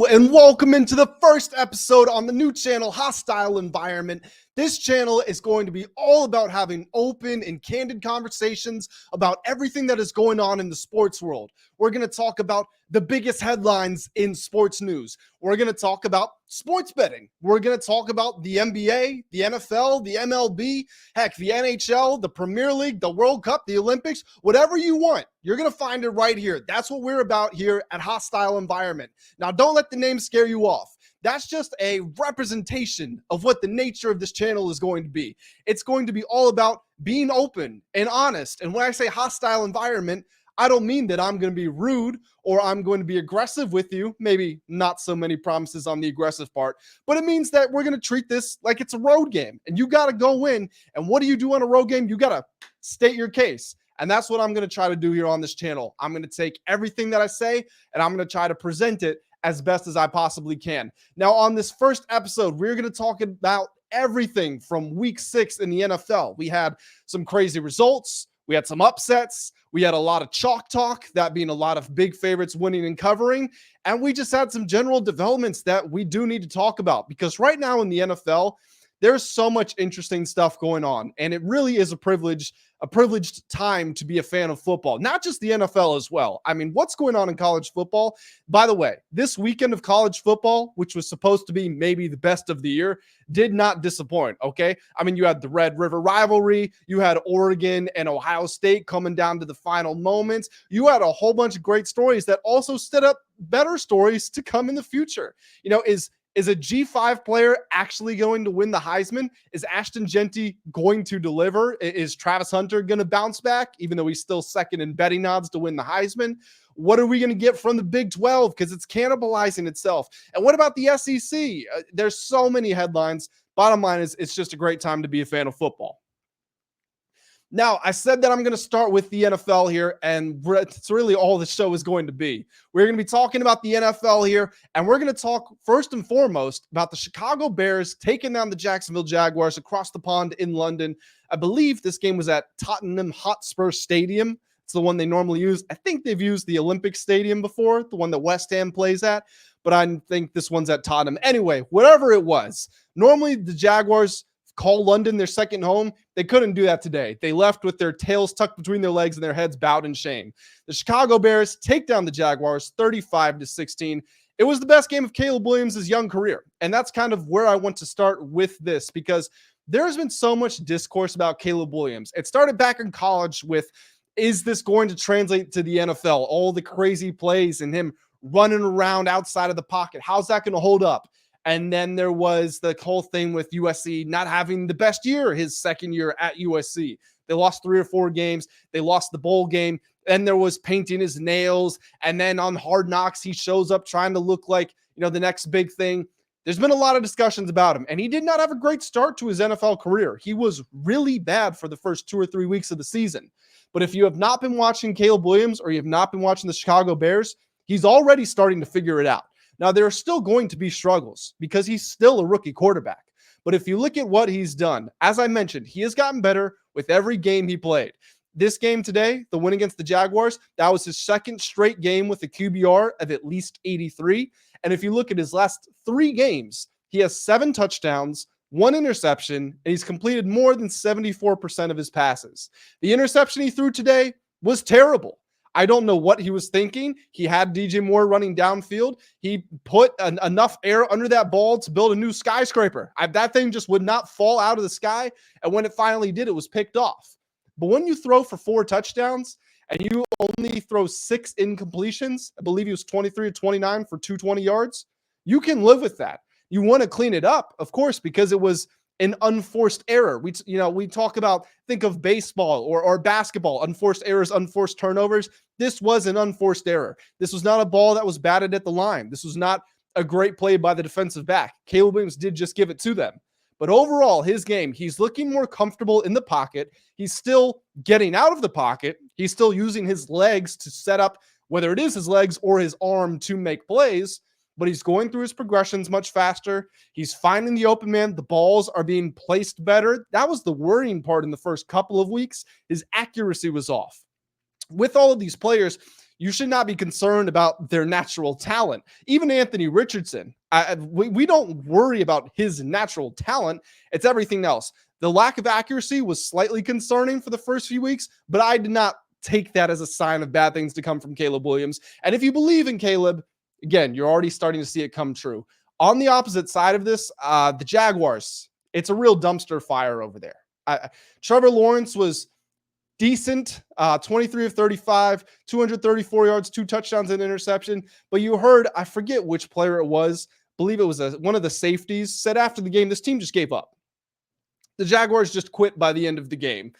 Hello and welcome into the first episode on the new channel, Hostile Environment. This channel is going to be all about having open and candid conversations about everything that is going on in the sports world. We're going to talk about the biggest headlines in sports news. We're going to talk about sports betting. We're going to talk about the NBA, the NFL, the MLB, heck, the NHL, the Premier League, the World Cup, the Olympics, whatever you want. You're going to find it right here. That's what we're about here at Hostile Environment. Now, don't let the name scare you off. That's just a representation of what the nature of this channel is going to be. It's going to be all about being open and honest. And when I say hostile environment, I don't mean that I'm going to be rude or I'm going to be aggressive with you. Maybe not so many promises on the aggressive part, but it means that we're going to treat this like it's a road game and you got to go in. And what do you do on a road game? You got to state your case. And that's what I'm going to try to do here on this channel. I'm going to take everything that I say and I'm going to try to present it as best as I possibly can. Now, on this first episode, we're going to talk about everything from week 6 in the NFL. We had some crazy results. We had some upsets. We had a lot of chalk talk, that being a lot of big favorites winning and covering. And we just had some general developments that we do need to talk about because right now in the NFL, there's so much interesting stuff going on. And it really is a privileged time to be a fan of football, not just the NFL as well. I mean, what's going on in college football? By the way, this weekend of college football, which was supposed to be maybe the best of the year, did not disappoint, okay? I mean, you had the Red River rivalry. You had Oregon and Ohio State coming down to the final moments. You had a whole bunch of great stories that also stood up better stories to come in the future. You know, is a G5 player actually going to win the Heisman? Is Ashton Genty going to deliver? Is Travis Hunter going to bounce back, even though he's still second in betting odds to win the Heisman? What are we going to get from the Big 12? Because it's cannibalizing itself. And what about the SEC? There's so many headlines. Bottom line is it's just a great time to be a fan of football. Now, I said that I'm going to start with the NFL here, and it's really all the show is going to be. We're going to be talking about the NFL here, and we're going to talk first and foremost about the Chicago Bears taking down the Jacksonville Jaguars across the pond in London. I believe this game was at Tottenham Hotspur Stadium. It's the one they normally use. I think they've used the Olympic Stadium before, the one that West Ham plays at, but I think this one's at Tottenham. Anyway, whatever it was, normally the Jaguars call London their second home. They couldn't do that today. They left with their tails tucked between their legs and their heads bowed in shame. The Chicago Bears take down the Jaguars 35-16. It was the best game of Caleb Williams' young career. And that's kind of where I want to start with this because there's been so much discourse about Caleb Williams. It started back in college with, is this going to translate to the NFL? All the crazy plays and him running around outside of the pocket. How's that going to hold up? And then there was the whole thing with USC not having the best year, his second year at USC. They lost 3 or 4 games. They lost the bowl game. Then there was painting his nails. And then on Hard Knocks, he shows up trying to look like, you know, the next big thing. There's been a lot of discussions about him. And he did not have a great start to his NFL career. He was really bad for the first 2 or 3 weeks of the season. But if you have not been watching Caleb Williams or you have not been watching the Chicago Bears, he's already starting to figure it out. Now, there are still going to be struggles because he's still a rookie quarterback. But if you look at what he's done, as I mentioned, he has gotten better with every game he played. This game today, the win against the Jaguars, that was his second straight game with a QBR of at least 83. And if you look at his last 3 games, he has 7 touchdowns, 1 interception, and he's completed more than 74% of his passes. The interception he threw today was terrible. I don't know what he was thinking. He had DJ Moore running downfield. He put enough air under that ball to build a new skyscraper. That thing just would not fall out of the sky. And when it finally did, it was picked off. But when you throw for 4 touchdowns and you only throw 6 incompletions, I believe he was 23 or 29 for 220 yards, you can live with that. You want to clean it up, of course, because it was an unforced error. We talk about, think of baseball or basketball, unforced errors, unforced turnovers. This was an unforced error. This was not a ball that was batted at the line. This was not a great play by the defensive back. Caleb Williams did just give it to them. But overall, his game, he's looking more comfortable in the pocket. He's still getting out of the pocket. He's still using his legs to set up, whether it is his legs or his arm to make plays. But he's going through his progressions much faster. He's finding the open man. The balls are being placed better. That was the worrying part in the first couple of weeks. His accuracy was off. With all of these players, you should not be concerned about their natural talent. Even Anthony Richardson, we don't worry about his natural talent. It's everything else. The lack of accuracy was slightly concerning for the first few weeks, but I did not take that as a sign of bad things to come from Caleb Williams. And if you believe in Caleb, again, you're already starting to see it come true. On the opposite side of this, the Jaguars, it's a real dumpster fire over there. Trevor Lawrence was decent, 23 of 35, 234 yards, 2 touchdowns and interception. But you heard, I forget which player it was, believe it was one of the safeties, said after the game, this team just gave up. The Jaguars just quit by the end of the game.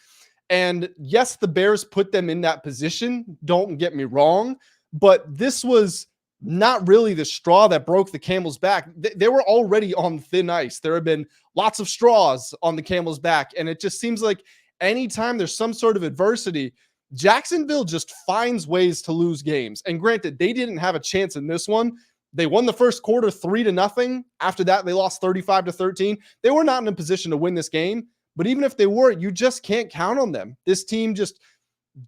And yes, the Bears put them in that position. Don't get me wrong. But this was not really the straw that broke the camel's back. They were already on thin ice. There have been lots of straws on the camel's back. And it just seems like anytime there's some sort of adversity, Jacksonville just finds ways to lose games. And granted, they didn't have a chance in this one. They won the first quarter 3-0. After that, they lost 35-13. They were not in a position to win this game. But even if they were, you just can't count on them. This team just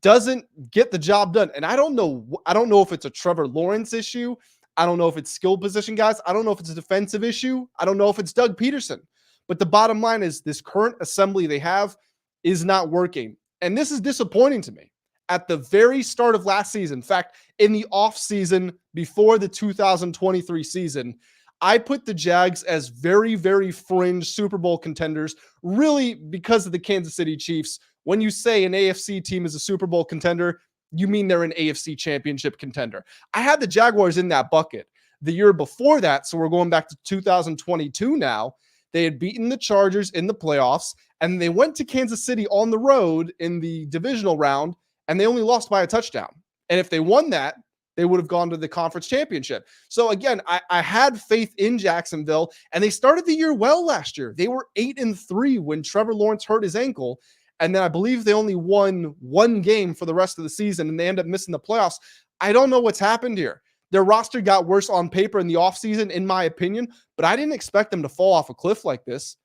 doesn't get the job done. And I don't know if it's a Trevor Lawrence issue. I don't know if it's skill position guys. I don't know if it's a defensive issue. I don't know if it's Doug Peterson. But the bottom line is this current assembly they have is not working. And this is disappointing to me. At the very start of last season, in fact, in the offseason before the 2023 season, I put the Jags as very, very fringe Super Bowl contenders, really because of the Kansas City Chiefs. When you say an AFC team is a Super Bowl contender, you mean they're an AFC championship contender. I had the Jaguars in that bucket the year before that, so we're going back to 2022 now. They had beaten the Chargers in the playoffs, and they went to Kansas City on the road in the divisional round, and they only lost by a touchdown. And if they won that, they would have gone to the conference championship. So again, I had faith in Jacksonville, and they started the year well last year. They were 8-3 when Trevor Lawrence hurt his ankle. And then I believe they only won one game for the rest of the season, and they end up missing the playoffs. I don't know what's happened here. Their roster got worse on paper in the offseason, in my opinion, but I didn't expect them to fall off a cliff like this.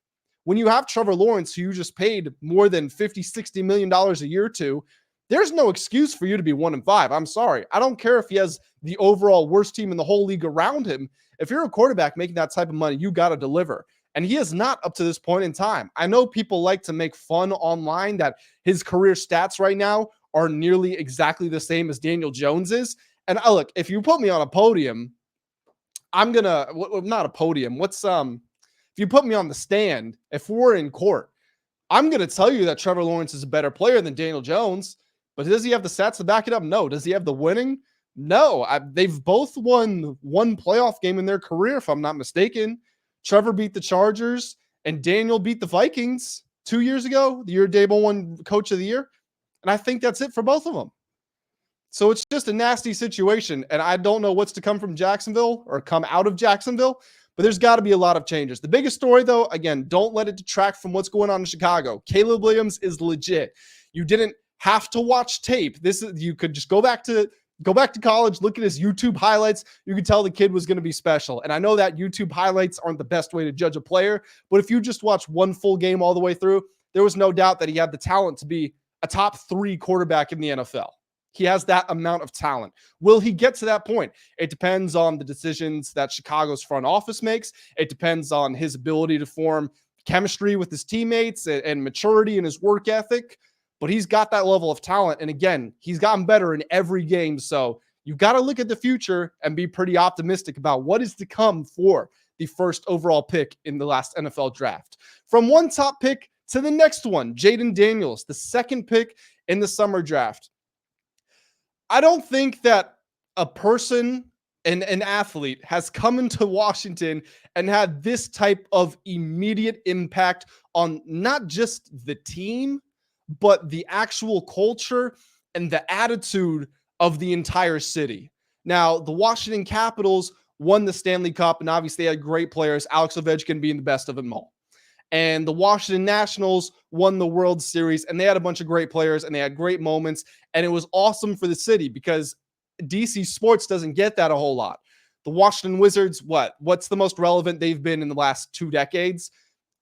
When you have Trevor Lawrence, who you just paid more than $50, $60 million a year to, there's no excuse for you to be 1-5. I'm sorry. I don't care if he has the overall worst team in the whole league around him. If you're a quarterback making that type of money, you got to deliver. And he is not up to this point in time. I know people like to make fun online that his career stats right now are nearly exactly the same as Daniel Jones's. And look, if you put me on a podium, I'm going to, not a podium. If you put me on the stand, if we're in court, I'm going to tell you that Trevor Lawrence is a better player than Daniel Jones. But does he have the stats to back it up? No. Does he have the winning? No. They've both won one playoff game in their career, if I'm not mistaken. Trevor beat the Chargers, and Daniel beat the Vikings 2 years ago, the year Dable won Coach of the Year. And I think that's it for both of them. So it's just a nasty situation, and I don't know what's to come from Jacksonville or come out of Jacksonville, but there's got to be a lot of changes. The biggest story, though, again, don't let it detract from what's going on in Chicago. Caleb Williams is legit. You didn't have to watch tape. You could just go back to college, look at his YouTube highlights. You could tell the kid was going to be special. And I know that YouTube highlights aren't the best way to judge a player, but if you just watch one full game all the way through, there was no doubt that he had the talent to be a top 3 quarterback in the NFL. He has that amount of talent. Will he get to that point? It depends on the decisions that Chicago's front office makes. It depends on his ability to form chemistry with his teammates and maturity in his work ethic. But he's got that level of talent. And again, he's gotten better in every game. So you've got to look at the future and be pretty optimistic about what is to come for the first overall pick in the last NFL draft. From one top pick to the next one, Jayden Daniels, the second pick in the summer draft. I don't think that a person, an athlete, has come into Washington and had this type of immediate impact on not just the team, but the actual culture and the attitude of the entire city. Now, the Washington Capitals won the Stanley Cup, and obviously they had great players, Alex Ovechkin being the best of them all. And the Washington Nationals won the World Series, and they had a bunch of great players, and they had great moments, and it was awesome for the city because DC sports doesn't get that a whole lot. The Washington Wizards, what's the most relevant they've been in the last 2 decades?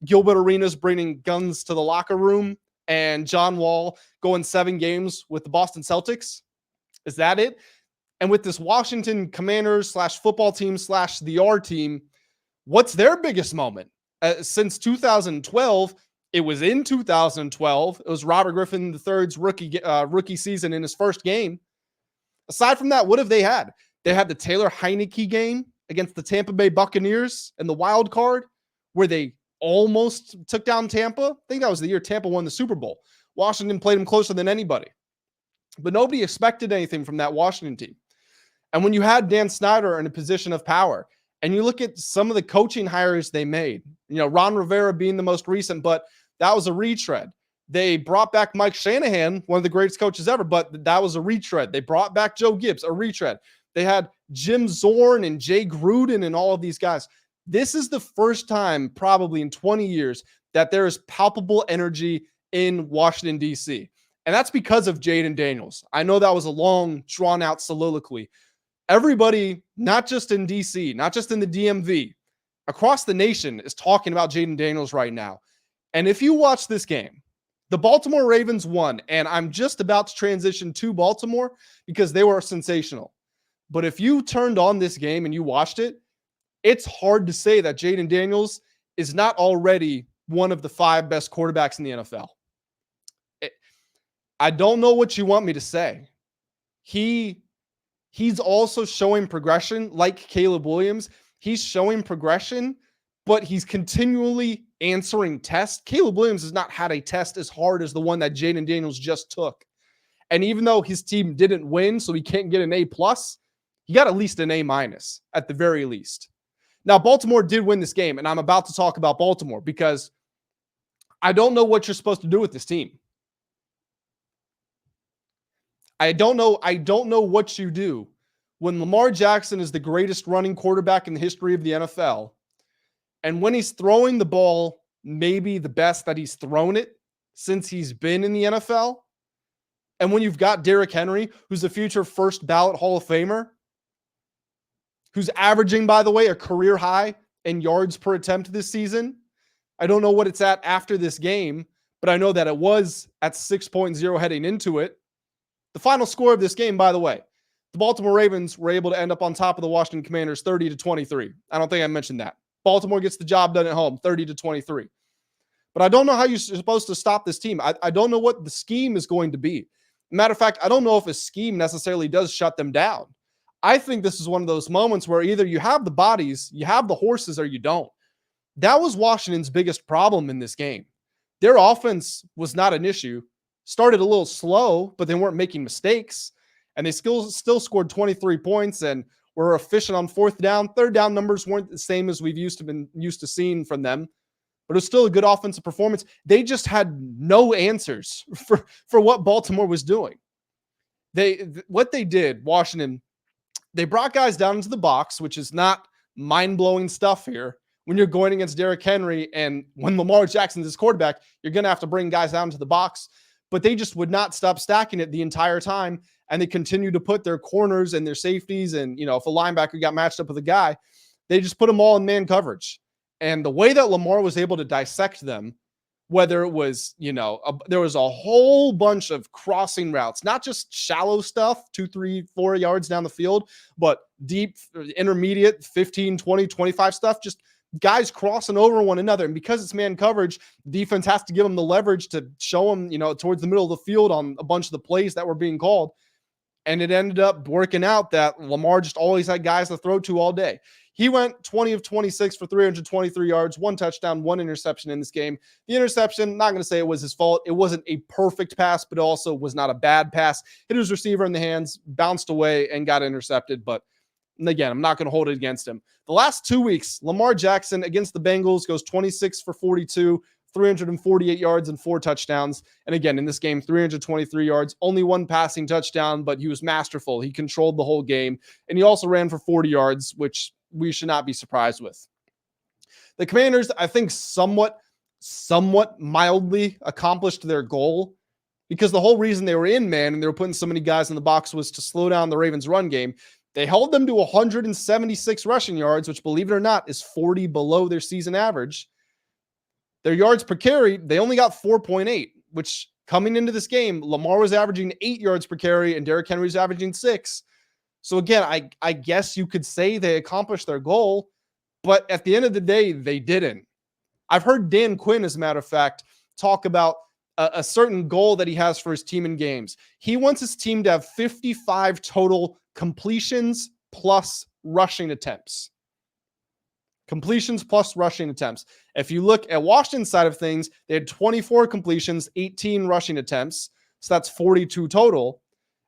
Gilbert Arenas bringing guns to the locker room, and John Wall going 7 games with the Boston Celtics. Is that it? And with this Washington Commanders / football team / the R team, what's their biggest moment? Since 2012, it was in 2012. It was Robert Griffin III's rookie season in his first game. Aside from that, what have they had? They had the Taylor Heineke game against the Tampa Bay Buccaneers in the wild card, where they almost took down Tampa. I think that was the year Tampa won the Super Bowl. Washington played them closer than anybody. But nobody expected anything from that Washington team. And when you had Dan Snyder in a position of power, and you look at some of the coaching hires they made, Ron Rivera being the most recent, but that was a retread. They brought back Mike Shanahan, one of the greatest coaches ever, but that was a retread. They brought back Joe Gibbs, a retread. They had Jim Zorn and Jay Gruden and all of these guys. This is the first time probably in 20 years that there is palpable energy in Washington, D.C. And that's because of Jayden Daniels. I know that was a long, drawn-out soliloquy. Everybody, not just in D.C., not just in the DMV, across the nation is talking about Jayden Daniels right now. And if you watch this game, the Baltimore Ravens won, and I'm just about to transition to Baltimore because they were sensational. But if you turned on this game and you watched it, it's hard to say that Jayden Daniels is not already one of the 5 best quarterbacks in the NFL. I don't know what you want me to say. He's also showing progression like Caleb Williams. He's showing progression, but he's continually answering tests. Caleb Williams has not had a test as hard as the one that Jayden Daniels just took. And even though his team didn't win, so he can't get an A+, he got at least an A- at the very least. Now, Baltimore did win this game, and I'm about to talk about Baltimore because I don't know what you're supposed to do with this team. I don't know what you do when Lamar Jackson is the greatest running quarterback in the history of the NFL. And when he's throwing the ball, maybe the best that he's thrown it since he's been in the NFL. And when you've got Derrick Henry, who's a future first ballot Hall of Famer, who's averaging, by the way, a career high in yards per attempt this season. I don't know what it's at after this game, but I know that it was at 6.0 heading into it. The final score of this game, by the way, the Baltimore Ravens were able to end up on top of the Washington Commanders 30-23. I don't think I mentioned that. Baltimore gets the job done at home, 30-23. But I don't know how you're supposed to stop this team. I don't know what the scheme is going to be. Matter of fact, I don't know if a scheme necessarily does shut them down. I think this is one of those moments where either you have the bodies, you have the horses, or you don't. That was Washington's biggest problem in this game. Their offense was not an issue. Started a little slow, but they weren't making mistakes. And they still scored 23 points and were efficient on 4th down. 3rd down numbers weren't the same as we've used to seeing from them. But it was still a good offensive performance. They just had no answers for what Baltimore was doing. What they did, Washington, they brought guys down into the box, which is not mind-blowing stuff here. When you're going against Derrick Henry and when Lamar Jackson's his quarterback, you're going to have to bring guys down to the box. But they just would not stop stacking it the entire time. And they continued to put their corners and their safeties. And, if a linebacker got matched up with a guy, they just put them all in man coverage. And the way that Lamar was able to dissect them, whether it was, there was a whole bunch of crossing routes, not just shallow stuff, 2, 3, 4 yards down the field, but deep, intermediate, 15, 20, 25 stuff, just guys crossing over one another. And because it's man coverage, defense has to give them the leverage to show them, towards the middle of the field on a bunch of the plays that were being called. And it ended up working out that Lamar just always had guys to throw to all day. He went 20 of 26 for 323 yards, 1 touchdown, 1 interception in this game. The interception, not going to say it was his fault. It wasn't a perfect pass, but it also was not a bad pass. Hit his receiver in the hands, bounced away, and got intercepted. But again, I'm not going to hold it against him. The last 2 weeks, Lamar Jackson against the Bengals goes 26 for 42, 348 yards and 4 touchdowns. And again, in this game, 323 yards, only 1 passing touchdown, but he was masterful. He controlled the whole game. And he also ran for 40 yards, which we should not be surprised with. The Commanders, I think, somewhat mildly accomplished their goal because the whole reason they were in man and they were putting so many guys in the box was to slow down the Ravens' run game. They held them to 176 rushing yards, which, believe it or not, is 40 below their season average. Their yards per carry, they only got 4.8, which coming into this game, Lamar was averaging 8 yards per carry and Derrick Henry was averaging 6. So again, I guess you could say they accomplished their goal, but at the end of the day, they didn't. I've heard Dan Quinn, as a matter of fact, talk about a certain goal that he has for his team in games. He wants his team to have 55 total completions plus rushing attempts. Completions plus rushing attempts. If you look at Washington's side of things, they had 24 completions, 18 rushing attempts. So that's 42 total.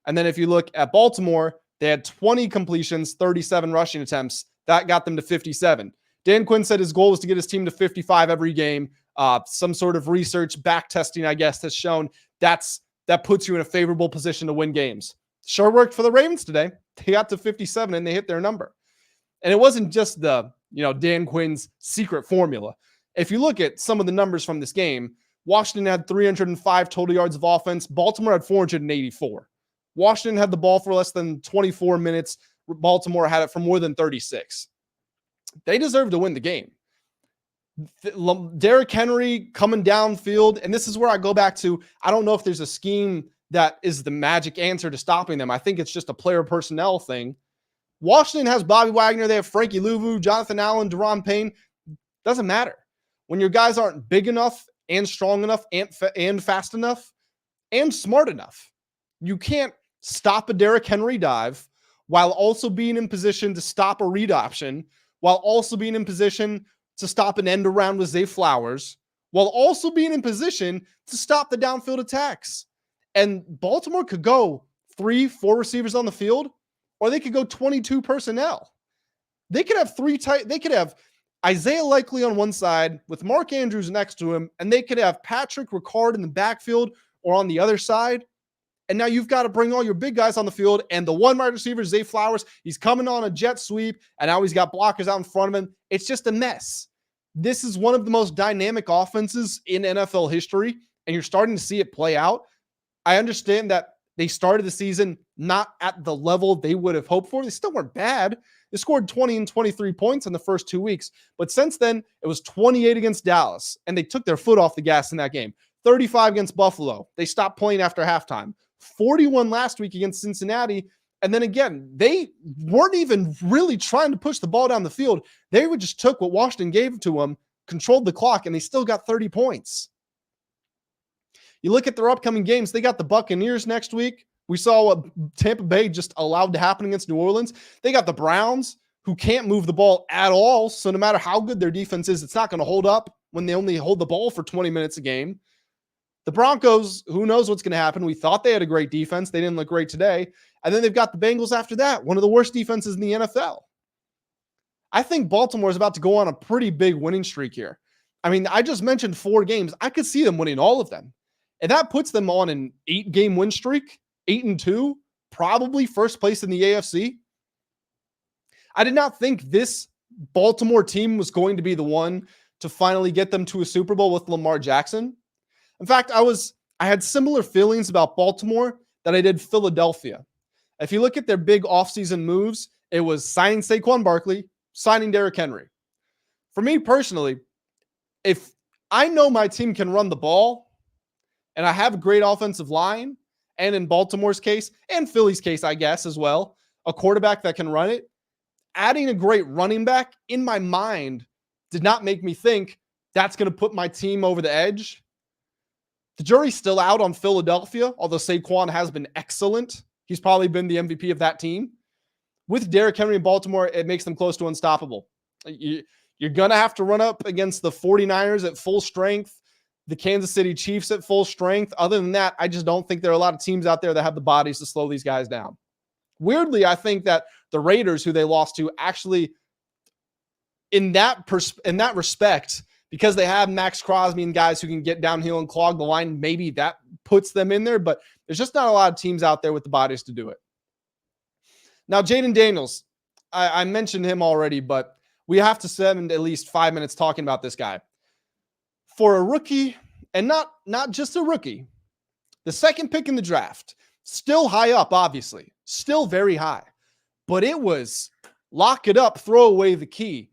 And then if you look at Baltimore, they had 20 completions, 37 rushing attempts. That got them to 57. Dan Quinn said his goal was to get his team to 55 every game. Some sort of research back testing, I guess, has shown that puts you in a favorable position to win games. Sure worked for the Ravens today. They got to 57 and they hit their number. And it wasn't just Dan Quinn's secret formula. If you look at some of the numbers from this game, Washington had 305 total yards of offense. Baltimore had 484. Washington had the ball for less than 24 minutes. Baltimore had it for more than 36. They deserve to win the game. Derrick Henry coming downfield, and this is where I go back to, I don't know if there's a scheme that is the magic answer to stopping them. I think it's just a player personnel thing. Washington has Bobby Wagner. They have Frankie Louvu, Jonathan Allen, Deron Payne. Doesn't matter. When your guys aren't big enough and strong enough and fast enough and smart enough, you can't stop a Derrick Henry dive while also being in position to stop a read option, while also being in position to stop an end around with Zay Flowers, while also being in position to stop the downfield attacks. And Baltimore could go 3-4 receivers on the field, or they could go 22 personnel. They could have they could have Isaiah Likely on one side with Mark Andrews next to him, and they could have Patrick Ricard in the backfield or on the other side. And now you've got to bring all your big guys on the field, and the one wide receiver, Zay Flowers, he's coming on a jet sweep, and now he's got blockers out in front of him. It's just a mess. This is one of the most dynamic offenses in NFL history, and you're starting to see it play out. I understand that they started the season not at the level they would have hoped for. They still weren't bad. They scored 20 and 23 points in the first 2 weeks. But since then, it was 28 against Dallas, and they took their foot off the gas in that game. 35 against Buffalo. They stopped playing after halftime. 41 last week against Cincinnati. And then again, they weren't even really trying to push the ball down the field. They just took what Washington gave to them, controlled the clock, and they still got 30 points. You look at their upcoming games, they got the Buccaneers next week. We saw what Tampa Bay just allowed to happen against New Orleans. They got the Browns, who can't move the ball at all. So no matter how good their defense is, it's not going to hold up when they only hold the ball for 20 minutes a game. The Broncos, who knows what's going to happen? We thought they had a great defense. They didn't look great today. And then they've got the Bengals after that, one of the worst defenses in the NFL. I think Baltimore is about to go on a pretty big winning streak here. I mean, I just mentioned 4 games. I could see them winning all of them. And that puts them on an 8-game win streak, 8-2, probably first place in the AFC. I did not think this Baltimore team was going to be the one to finally get them to a Super Bowl with Lamar Jackson. In fact, I had similar feelings about Baltimore that I did Philadelphia. If you look at their big offseason moves, it was signing Saquon Barkley, signing Derrick Henry. For me personally, if I know my team can run the ball and I have a great offensive line, and in Baltimore's case, and Philly's case, I guess, as well, a quarterback that can run it, adding a great running back in my mind did not make me think that's going to put my team over the edge. The jury's still out on Philadelphia, although Saquon has been excellent. He's probably been the MVP of that team. With Derrick Henry in Baltimore, it makes them close to unstoppable. You're going to have to run up against the 49ers at full strength, the Kansas City Chiefs at full strength. Other than that, I just don't think there are a lot of teams out there that have the bodies to slow these guys down. Weirdly, I think that the Raiders, who they lost to, actually, in that respect, because they have Max Crosby and guys who can get downhill and clog the line, maybe that puts them in there, but there's just not a lot of teams out there with the bodies to do it. Now, Jayden Daniels, I mentioned him already, but we have to spend at least 5 minutes talking about this guy. For a rookie, and not just a rookie, the second pick in the draft, still high up, obviously, still very high, but it was lock it up, throw away the key.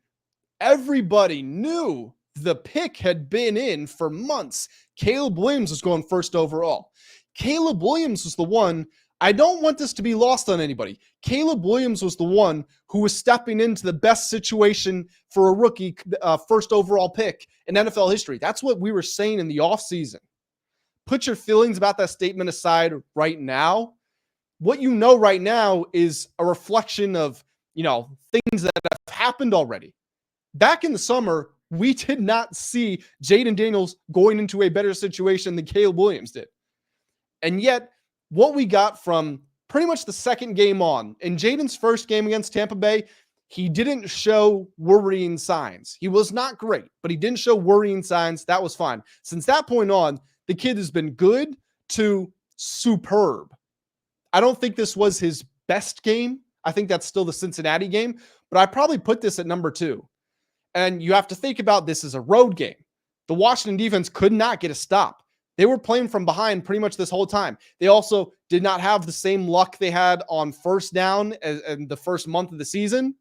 Everybody knew the pick had been in for months. Caleb Williams was going first overall. Caleb Williams was the one I don't want this to be lost on anybody. Caleb Williams was the one who was stepping into the best situation for a rookie first overall pick in NFL history. That's what we were saying in the offseason. Put your feelings about that statement aside right now. What you know right now is a reflection of, things that have happened already. Back in the summer, we did not see Jayden Daniels going into a better situation than Caleb Williams did. And yet, what we got from pretty much the second game on, in Jayden's first game against Tampa Bay, he didn't show worrying signs. He was not great, but he didn't show worrying signs. That was fine. Since that point on, the kid has been good to superb. I don't think this was his best game. I think that's still the Cincinnati game, but I probably put this at number 2. And you have to think about this as a road game. The Washington defense could not get a stop. They were playing from behind pretty much this whole time. They also did not have the same luck they had on first down in the first month of the season.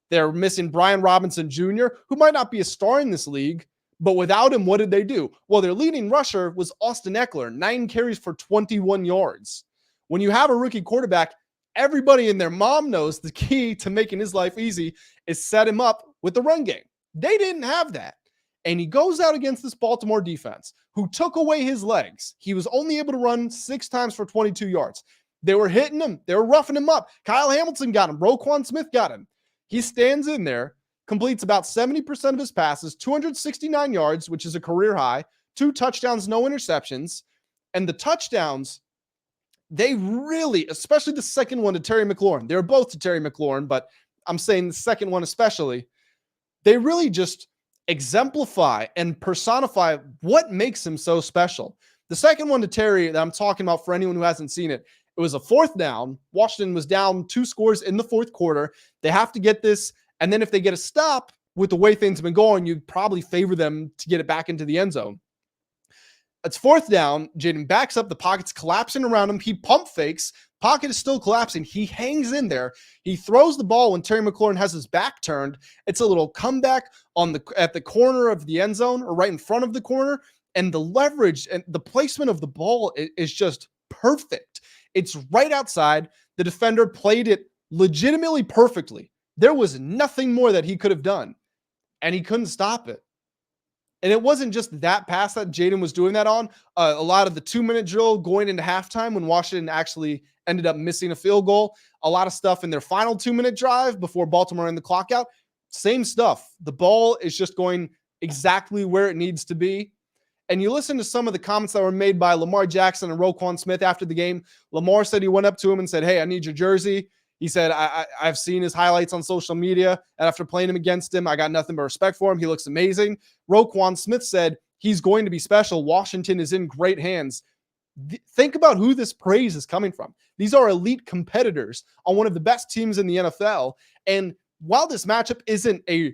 They're missing Brian Robinson Jr., who might not be a star in this league, but without him, what did they do? Well, their leading rusher was Austin Eckler, 9 carries for 21 yards. When you have a rookie quarterback, everybody and their mom knows the key to making his life easy is set him up with the run game. They didn't have that. And he goes out against this Baltimore defense who took away his legs. He was only able to run 6 times for 22 yards. They were hitting him. They were roughing him up. Kyle Hamilton got him. Roquan Smith got him. He stands in there, completes about 70% of his passes, 269 yards, which is a career high, 2 touchdowns, no interceptions. And the touchdowns, they really, especially the second one to Terry McLaurin, they were both to Terry McLaurin, but I'm saying the second one especially, they really just exemplify and personify what makes him so special. The second one to Terry that I'm talking about, for anyone who hasn't seen it, it was a 4th down. Washington was down 2 scores in the 4th quarter. They have to get this, and then if they get a stop with the way things have been going, you'd probably favor them to get it back into the end zone. It's 4th down. Jayden backs up. The pocket's collapsing around him. He pump fakes. Pocket is still collapsing. He hangs in there. He throws the ball when Terry McLaurin has his back turned. It's a little comeback at the corner of the end zone, or right in front of the corner. And the leverage and the placement of the ball is just perfect. It's right outside. The defender played it legitimately perfectly. There was nothing more that he could have done, and he couldn't stop it. And it wasn't just that pass that Jayden was doing that on. A lot of the 2-minute drill going into halftime when Washington actually ended up missing a field goal. A lot of stuff in their final 2-minute drive before Baltimore ran the clock out. Same stuff. The ball is just going exactly where it needs to be. And you listen to some of the comments that were made by Lamar Jackson and Roquan Smith after the game. Lamar said he went up to him and said, "Hey, I need your jersey." He said, I've seen his highlights on social media, and after playing him against him, I got nothing but respect for him. He looks amazing. Roquan Smith said he's going to be special. Washington is in great hands. Think about who this praise is coming from. These are elite competitors on one of the best teams in the NFL. And while this matchup isn't a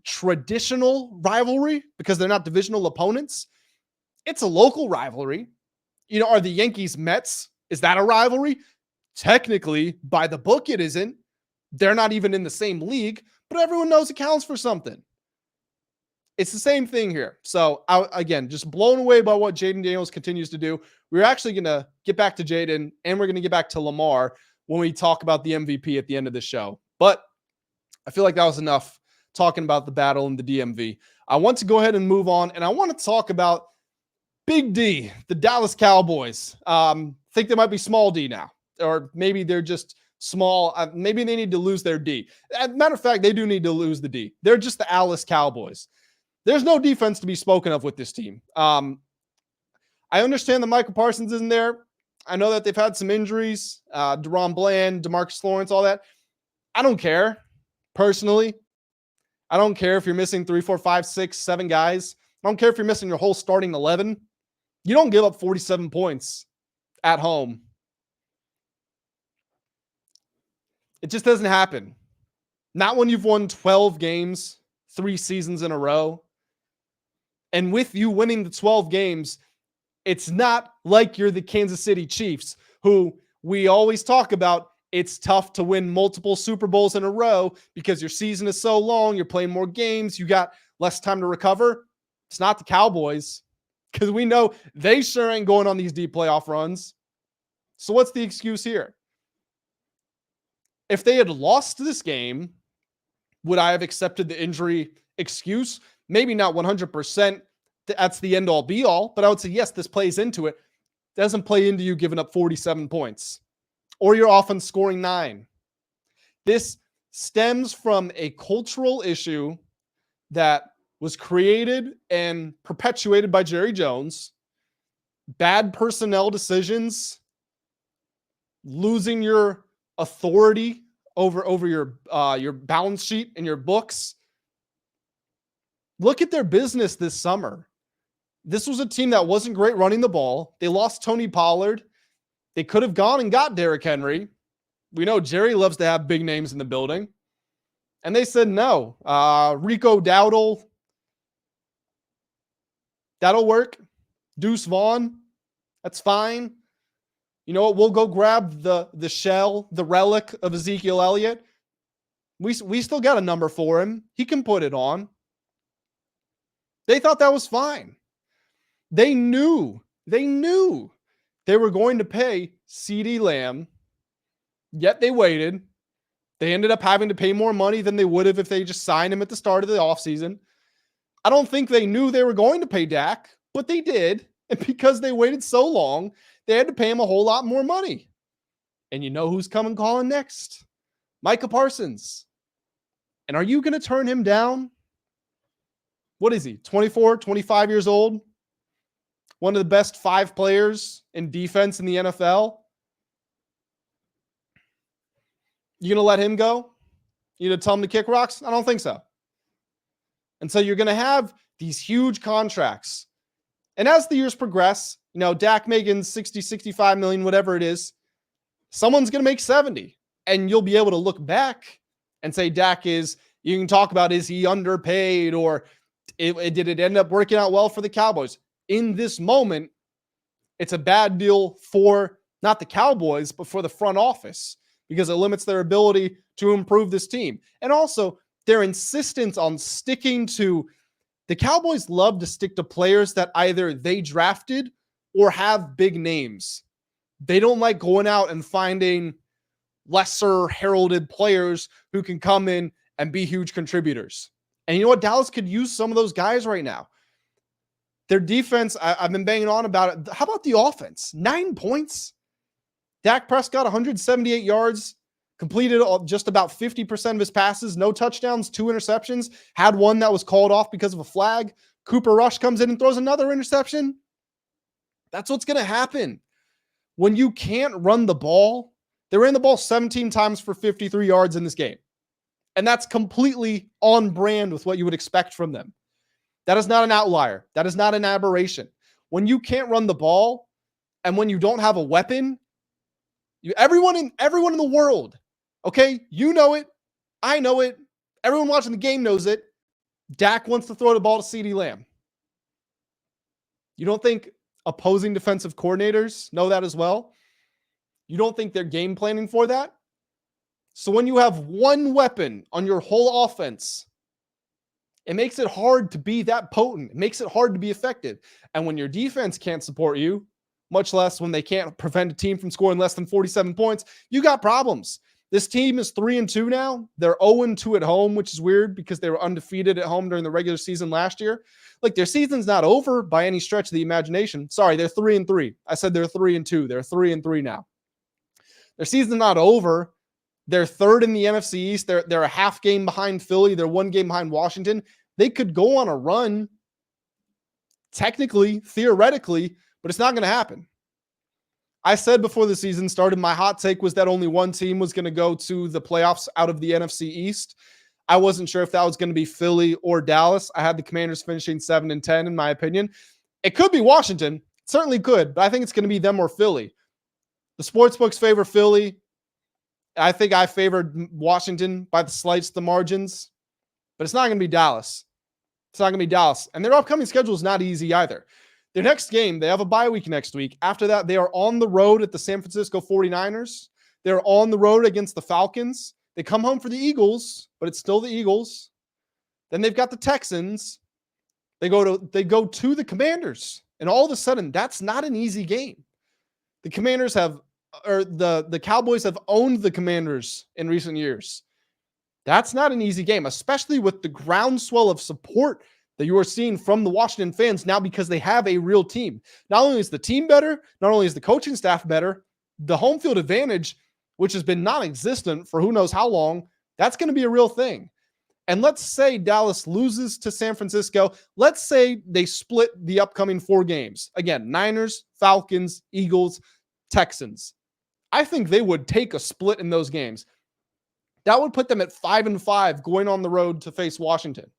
traditional rivalry because they're not divisional opponents, it's a local rivalry. Are the Yankees Mets? Is that a rivalry? Technically, by the book, it isn't. They're not even in the same league, but everyone knows it counts for something. It's the same thing here. So, again, just blown away by what Jayden Daniels continues to do. We're actually going to get back to Jayden, and we're going to get back to Lamar when we talk about the MVP at the end of the show. But I feel like that was enough talking about the battle in the DMV. I want to go ahead and move on, and I want to talk about Big D, the Dallas Cowboys. Think they might be small D now. Or maybe they're just small. Maybe they need to lose their D. As a matter of fact, they do need to lose the D. They're just the Dallas Cowboys. There's no defense to be spoken of with this team. I understand that Michael Parsons isn't there. I know that they've had some injuries. Deron Bland, DeMarcus Lawrence, all that. I don't care. Personally, I don't care if you're missing 3, 4, 5, 6, 7 guys. I don't care if you're missing your whole starting 11. You don't give up 47 points at home. It just doesn't happen. Not when you've won 12 games, 3 seasons in a row. And with you winning the 12 games, it's not like you're the Kansas City Chiefs, who we always talk about. It's tough to win multiple Super Bowls in a row because your season is so long. You're playing more games. You got less time to recover. It's not the Cowboys, because we know they sure ain't going on these deep playoff runs. So what's the excuse here? If they had lost this game, would I have accepted the injury excuse? Maybe not 100%. That's the end all be all, but I would say, yes, this plays into it. Doesn't play into you giving up 47 points or your offense scoring 9. This stems from a cultural issue that was created and perpetuated by Jerry Jones. Bad personnel decisions, losing your authority over your balance sheet and your books. Look at their business this summer. This was a team that wasn't great running the ball. They lost Tony Pollard. They could have gone and got Derrick Henry. We know Jerry loves to have big names in the building. And they said no. Rico Dowdle, that'll work. Deuce Vaughn, that's fine. You know what? We'll go grab the shell, the relic of Ezekiel Elliott. We still got a number for him. He can put it on. They thought that was fine. They knew they were going to pay CeeDee Lamb, yet they waited. They ended up having to pay more money than they would have if they just signed him at the start of the offseason. I don't think they knew they were going to pay Dak, but they did. And because they waited so long, they had to pay him a whole lot more money. And you know who's coming calling next? Micah Parsons. And are you going to turn him down? What is he? 24, 25 years old? One of the best 5 players in defense in the NFL? You going to let him go? You going to tell him to kick rocks? I don't think so. And so you're going to have these huge contracts. And as the years progress, you know, Dak making 60, 65 million, whatever it is, someone's going to make 70. And you'll be able to look back and say Dak is, you can talk about, is he underpaid or did it end up working out well for the Cowboys? In this moment, it's a bad deal for not the Cowboys, but for the front office because it limits their ability to improve this team. And also their insistence on sticking to the Cowboys love to stick to players that either they drafted or have big names. They don't like going out and finding lesser heralded players who can come in and be huge contributors. And you know what? Dallas could use some of those guys right now. Their defense, I've been banging on about it. How about the offense? 9 points. Dak Prescott, 178 yards, completed just about 50% of his passes, no touchdowns, 2 interceptions, had one that was called off because of a flag. Cooper Rush comes in and throws another interception. That's what's going to happen. When you can't run the ball, they ran the ball 17 times for 53 yards in this game. And that's completely on brand with what you would expect from them. That is not an outlier. That is not an aberration. When you can't run the ball and when you don't have a weapon, everyone in the world, okay, you know it, I know it, everyone watching the game knows it. Dak wants to throw the ball to CeeDee Lamb. You don't think opposing defensive coordinators know that as well? You don't think they're game planning for that? So when you have one weapon on your whole offense, it makes it hard to be that potent. It makes it hard to be effective. And when your defense can't support you, much less when they can't prevent a team from scoring less than 47 points, you got problems. This team is 3-2 now. They're 0-2 at home, which is weird because they were undefeated at home during the regular season last year. Like, their season's not over by any stretch of the imagination. Sorry, they're 3-3. I said they're 3-2. They're 3-3 now. Their season's not over. They're third in the NFC East. They're a half game behind Philly. They're 1 game behind Washington. They could go on a run, technically, theoretically, but it's not going to happen. I said before the season started, my hot take was that only one team was going to go to the playoffs out of the NFC East. I wasn't sure if that was going to be Philly or Dallas. I had the Commanders finishing 7-10, in my opinion. It could be Washington. It certainly could, but I think it's going to be them or Philly. The sportsbooks favor Philly. I think I favored Washington by the slights, the margins, but it's not going to be Dallas. It's not going to be Dallas. And their upcoming schedule is not easy either. Their next game, they have a bye week next week. After that, they are on the road at the San Francisco 49ers. They're on the road against the Falcons. They come home for the Eagles, but it's still the Eagles. Then they've got the Texans. They go to the Commanders. And all of a sudden, that's not an easy game. The Commanders have the Cowboys have owned the Commanders in recent years. That's not an easy game, especially with the groundswell of support that you are seeing from the Washington fans now because they have a real team. Not only is the team better, not only is the coaching staff better, the home field advantage, which has been non-existent for who knows how long, that's going to be a real thing. And let's say Dallas loses to San Francisco. Let's say they split the upcoming 4 games. Again, Niners, Falcons, Eagles, Texans. I think they would take a split in those games. That would put them at 5-5 going on the road to face Washington.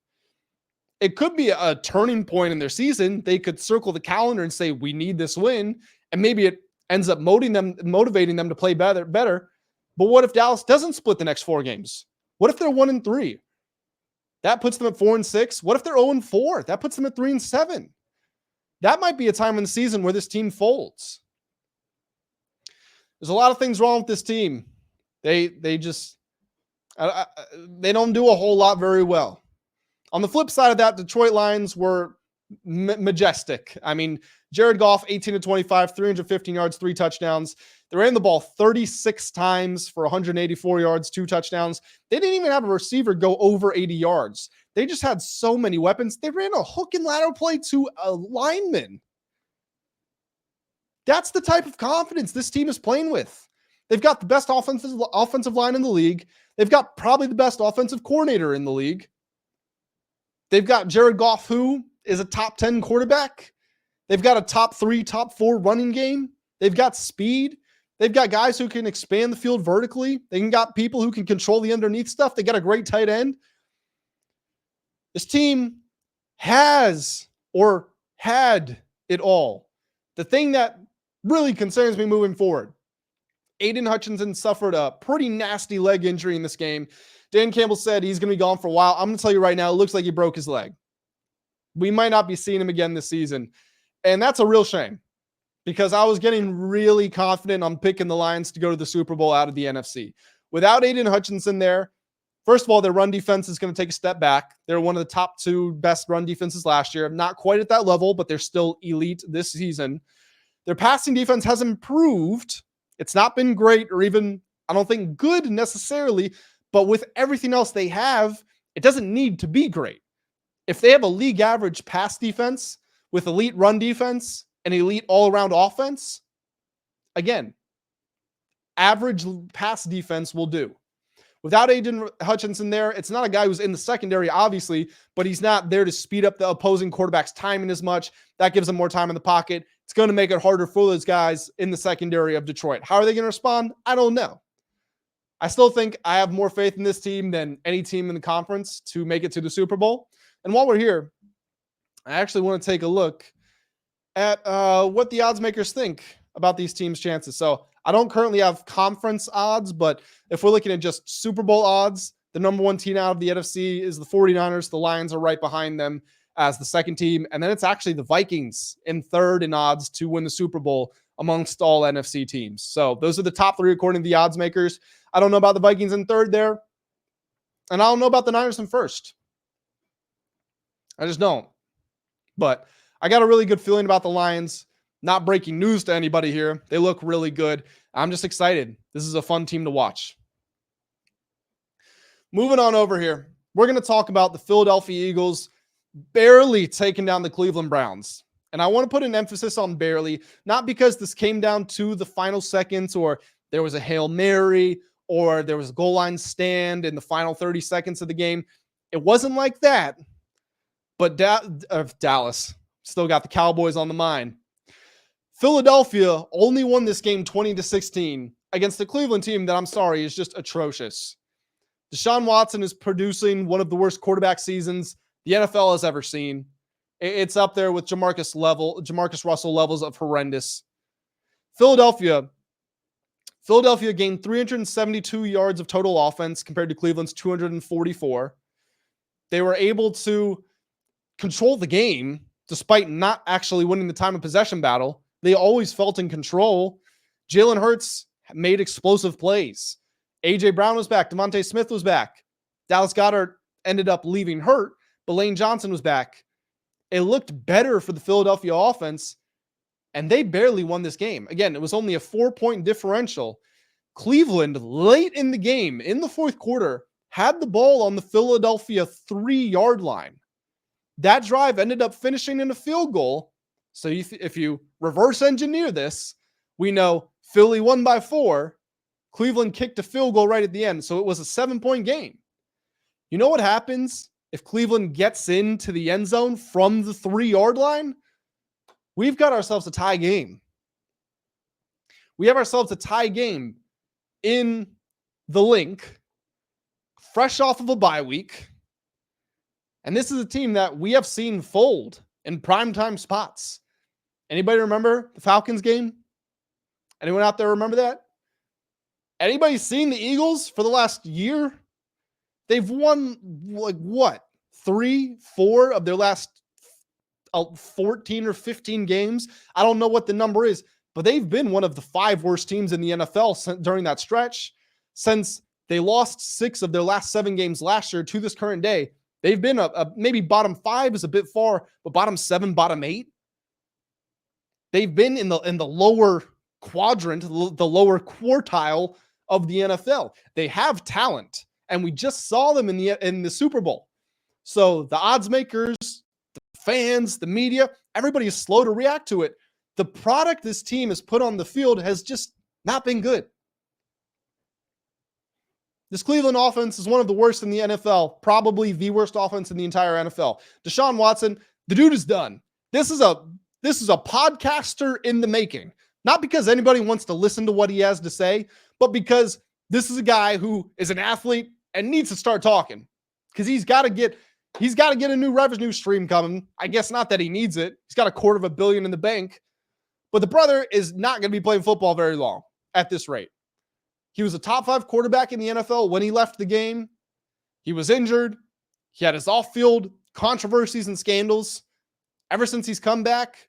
It could be a turning point in their season. They could circle the calendar and say, we need this win. And maybe it ends up motivating them to play better. But what if Dallas doesn't split the next 4 games? What if they're 1-3? That puts them at 4-6. What if they're 0-4? That puts them at 3-7. That might be a time in the season where this team folds. There's a lot of things wrong with this team. They don't do a whole lot very well. On the flip side of that, Detroit Lions were majestic. I mean, Jared Goff, 18-25, 315 yards, 3 touchdowns. They ran the ball 36 times for 184 yards, 2 touchdowns. They didn't even have a receiver go over 80 yards. They just had so many weapons. They ran a hook and ladder play to a lineman. That's the type of confidence this team is playing with. They've got the best offensive line in the league. They've got probably the best offensive coordinator in the league. They've got Jared Goff, who is a top 10 quarterback. They've got a top 3, top 4 running game. They've got speed. They've got guys who can expand the field vertically. They've got people who can control the underneath stuff. They got a great tight end. This team has or had it all. The thing that really concerns me moving forward, Aiden Hutchinson suffered a pretty nasty leg injury in this game. Dan Campbell said he's going to be gone for a while. I'm going to tell you right now, it looks like he broke his leg. We might not be seeing him again this season. And that's a real shame because I was getting really confident on picking the Lions to go to the Super Bowl out of the NFC. Without Aiden Hutchinson there, first of all, their run defense is going to take a step back. They're one of the top 2 best run defenses last year. Not quite at that level, but they're still elite this season. Their passing defense has improved. It's not been great or even, I don't think, good necessarily, but with everything else they have, it doesn't need to be great. If they have a league average pass defense with elite run defense and elite all-around offense, again, average pass defense will do. Without Aiden Hutchinson there, it's not a guy who's in the secondary, obviously, but he's not there to speed up the opposing quarterback's timing as much. That gives them more time in the pocket. It's going to make it harder for those guys in the secondary of Detroit. How are they going to respond? I don't know. I still think I have more faith in this team than any team in the conference to make it to the Super Bowl. And while we're here, I actually want to take a look at what the odds makers think about these teams' chances. So I don't currently have conference odds, but if we're looking at just Super Bowl odds, the number 1 team out of the NFC is the 49ers. The Lions are right behind them as the second team. And then it's actually the Vikings in third in odds to win the Super Bowl amongst all NFC teams. So those are the top 3 according to the odds makers. I don't know about the Vikings in third there. And I don't know about the Niners in first. I just don't. But I got a really good feeling about the Lions. Not breaking news to anybody here. They look really good. I'm just excited. This is a fun team to watch. Moving on over here, we're going to talk about the Philadelphia Eagles barely taking down the Cleveland Browns. And I want to put an emphasis on barely, not because this came down to the final seconds or there was a Hail Mary or there was a goal line stand in the final 30 seconds of the game. It wasn't like that. But Dallas still got the Cowboys on the mind. Philadelphia only won this game 20-16 against the Cleveland team that, I'm sorry, is just atrocious. Deshaun Watson is producing one of the worst quarterback seasons the NFL has ever seen. It's up there with Jamarcus Russell levels of horrendous. Philadelphia gained 372 yards of total offense compared to Cleveland's 244. They were able to control the game despite not actually winning the time of possession battle. They always felt in control. Jalen Hurts made explosive plays. A.J. Brown was back. Devontae Smith was back. Dallas Goedert ended up leaving hurt, but Lane Johnson was back. It looked better for the Philadelphia offense. and they barely won this game. Again, it was only a 4-point differential. Cleveland, late in the game, in the fourth quarter, had the ball on the Philadelphia 3-yard line. That drive ended up finishing in a field goal. So if you reverse engineer this, we know Philly won by 4. Cleveland kicked a field goal right at the end. So it was a 7-point game. You know what happens if Cleveland gets into the end zone from the 3-yard line? We've got ourselves a tie game. We have ourselves a tie game in the link, fresh off of a bye week. And this is a team that we have seen fold in primetime spots. Anybody remember the Falcons game? Anyone out there remember that? Anybody seen the Eagles for the last year? They've won, like, what? 3, 4 of their last 14 or 15 games. I don't know what the number is, but they've been one of the 5 worst teams in the NFL during that stretch. Since they lost 6 of their last 7 games last year to this current day, they've been maybe bottom 5 is a bit far, but bottom 7, bottom 8. They've been in the lower quadrant, the lower quartile of the NFL. They have talent, and we just saw them in the Super Bowl. So the odds makers, the fans, the media, everybody is slow to react to it. The product this team has put on the field has just not been good. This Cleveland offense is one of the worst in the NFL, probably the worst offense in the entire NFL. Deshaun Watson, the dude is done. This is a podcaster in the making. Not because anybody wants to listen to what he has to say, but because this is a guy who is an athlete and needs to start talking. Because he's got to get a new revenue stream coming. I guess not that he needs it. He's got $250 million in the bank. But the brother is not going to be playing football very long at this rate. He was a top 5 quarterback in the NFL when he left the game. He was injured. He had his off-field controversies and scandals. Ever since he's come back,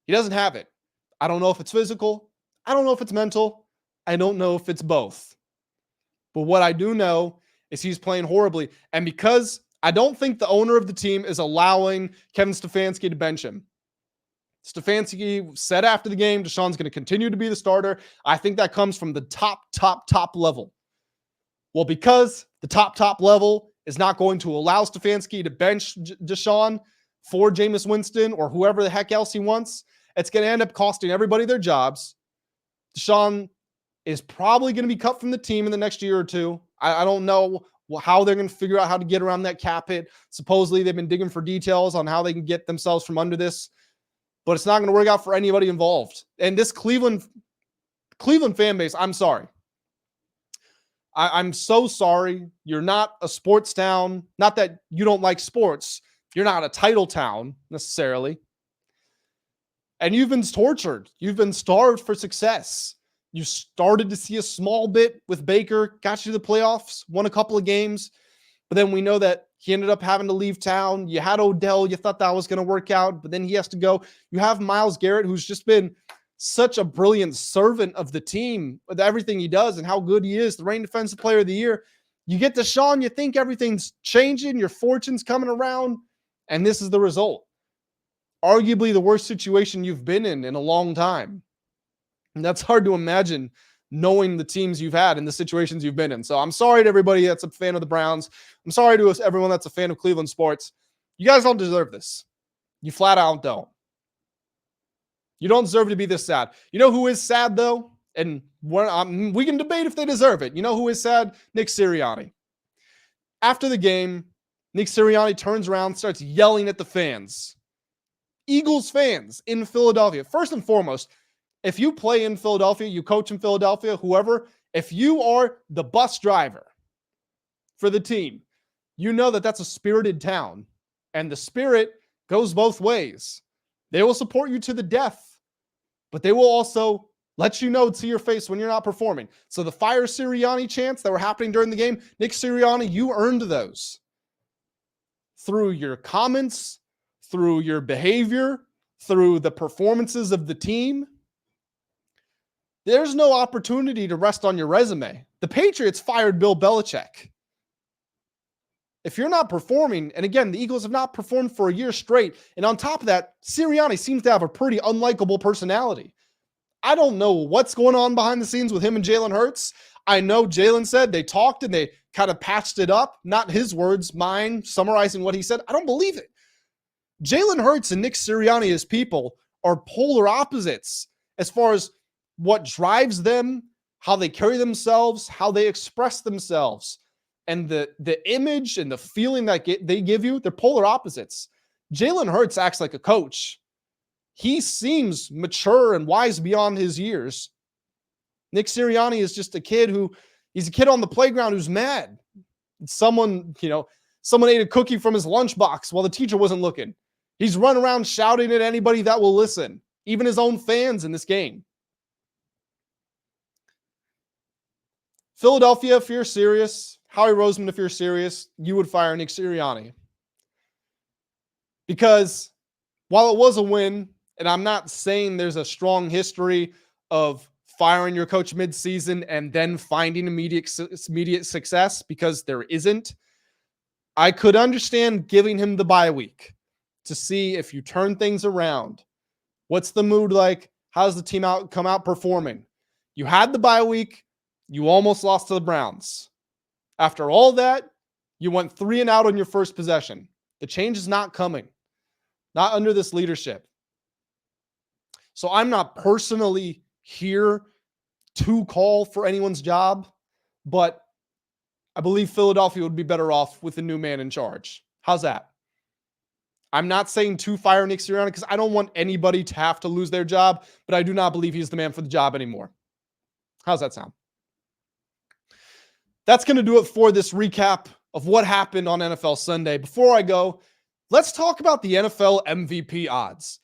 he doesn't have it. I don't know if it's physical. I don't know if it's mental. I don't know if it's both. But what I do know is he's playing horribly. And because I don't think the owner of the team is allowing Kevin Stefanski to bench him. Stefanski said after the game, Deshaun's going to continue to be the starter. I think that comes from the top level. Well, because the top level is not going to allow Stefanski to bench Deshaun for Jameis Winston or whoever the heck else he wants, it's going to end up costing everybody their jobs. Deshaun is probably going to be cut from the team in the next year or two. I don't know how they're going to figure out how to get around that cap hit. Supposedly, they've been digging for details on how they can get themselves from under this. But it's not going to work out for anybody involved. And this Cleveland fan base, I'm sorry. I'm so sorry. You're not a sports town. Not that you don't like sports. You're not a title town necessarily. And you've been tortured. You've been starved for success. You started to see a small bit with Baker, got you to the playoffs, won a couple of games. But then we know that he ended up having to leave town. You had Odell. You thought that was going to work out, but then he has to go. You have Myles Garrett, who's just been such a brilliant servant of the team with everything he does and how good he is, the reigning defensive player of the year. You get Deshaun, you think everything's changing, your fortune's coming around, and this is the result. Arguably the worst situation you've been in a long time. And that's hard to imagine knowing the teams you've had and the situations you've been in. So I'm sorry to everybody that's a fan of the Browns. I'm sorry to everyone that's a fan of Cleveland sports. You guys don't deserve this. You flat out don't. You don't deserve to be this sad. You know who is sad, though? And we can debate if they deserve it. You know who is sad? Nick Sirianni. After the game, Nick Sirianni turns around, starts yelling at the fans. Eagles fans in Philadelphia. First and foremost, if you play in Philadelphia, you coach in Philadelphia, whoever, if you are the bus driver for the team, you know that that's a spirited town. And the spirit goes both ways. They will support you to the death, but they will also let you know to your face when you're not performing. So the fire Sirianni chants that were happening during the game, Nick Sirianni, you earned those. Through your comments, through your behavior, through the performances of the team. There's no opportunity to rest on your resume. The Patriots fired Bill Belichick. If you're not performing, and again, the Eagles have not performed for a year straight, and on top of that, Sirianni seems to have a pretty unlikable personality. I don't know what's going on behind the scenes with him and Jalen Hurts. I know Jalen said they talked and they kind of patched it up. Not his words, mine, summarizing what he said. I don't believe it. Jalen Hurts and Nick Sirianni as people are polar opposites as far as what drives them, how they carry themselves, how they express themselves. And the image and the feeling that they give you, they're polar opposites. Jalen Hurts acts like a coach. He seems mature and wise beyond his years. Nick Sirianni is just he's a kid on the playground who's mad. Someone ate a cookie from his lunchbox while the teacher wasn't looking. He's run around shouting at anybody that will listen, even his own fans in this game. Philadelphia, if you're serious, Howie Roseman, if you're serious, you would fire Nick Sirianni. Because while it was a win, and I'm not saying there's a strong history of firing your coach midseason and then finding immediate success, because there isn't, I could understand giving him the bye week to see if you turn things around. What's the mood like? How's the team come out performing? You had the bye week. You almost lost to the Browns. After all that, you went 3-and-out on your first possession. The change is not coming. Not under this leadership. So I'm not personally here to call for anyone's job, but I believe Philadelphia would be better off with a new man in charge. How's that? I'm not saying to fire Nick Sirianni because I don't want anybody to have to lose their job, but I do not believe he's the man for the job anymore. How's that sound? That's going to do it for this recap of what happened on NFL Sunday. Before I go, let's talk about the NFL MVP odds.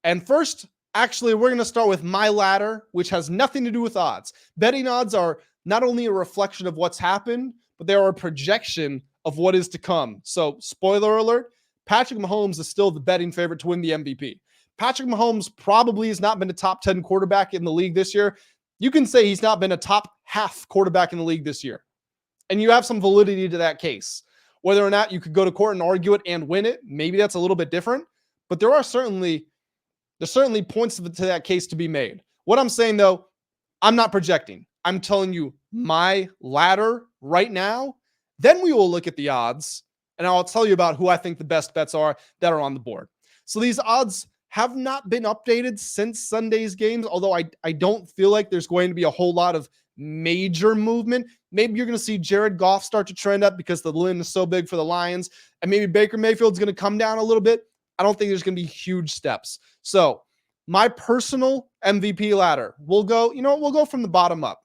And first, actually, we're going to start with my ladder, which has nothing to do with odds. Betting odds are not only a reflection of what's happened, but they are a projection of what is to come. So, spoiler alert, Patrick Mahomes is still the betting favorite to win the MVP. Patrick Mahomes probably has not been a top 10 quarterback in the league this year. You can say he's not been a top half quarterback in the league this year. And you have some validity to that case. Whether or not you could go to court and argue it and win it, maybe that's a little bit different. But there's certainly points to that case to be made. What I'm saying, though, I'm not projecting. I'm telling you my ladder right now. Then we will look at the odds, and I'll tell you about who I think the best bets are that are on the board. So these odds have not been updated since Sunday's games, although I don't feel like there's going to be a whole lot of major movement. Maybe you're going to see Jared Goff start to trend up because the limit is so big for the Lions, and maybe Baker Mayfield's going to come down a little bit. I don't think there's going to be huge steps. So my personal MVP ladder, we'll go from the bottom up.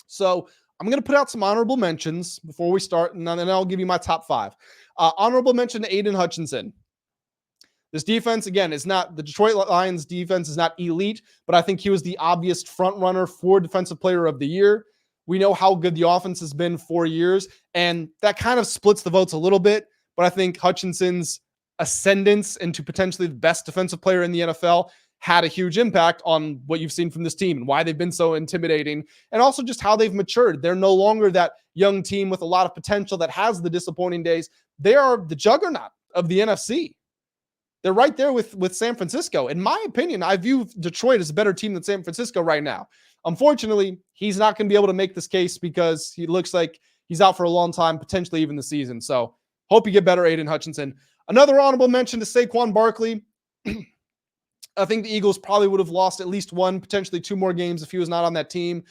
So I'm going to put out some honorable mentions before we start, and then I'll give you my top 5. Honorable mention to Aiden Hutchinson. This defense, again, is not the Detroit Lions defense is not elite, but I think he was the obvious front runner for Defensive Player of the Year. We know how good the offense has been for years, and that kind of splits the votes a little bit, but I think Hutchinson's ascendance into potentially the best defensive player in the NFL had a huge impact on what you've seen from this team and why they've been so intimidating, and also just how they've matured. They're no longer that young team with a lot of potential that has the disappointing days. They are the juggernaut of the NFC. They're right there with San Francisco. In my opinion, I view Detroit as a better team than San Francisco right now. Unfortunately, he's not going to be able to make this case because he looks like he's out for a long time, potentially even the season. So hope you get better, Aiden Hutchinson. Another honorable mention to Saquon Barkley. I think the Eagles probably would have lost at least one, potentially 2 more games if he was not on that team.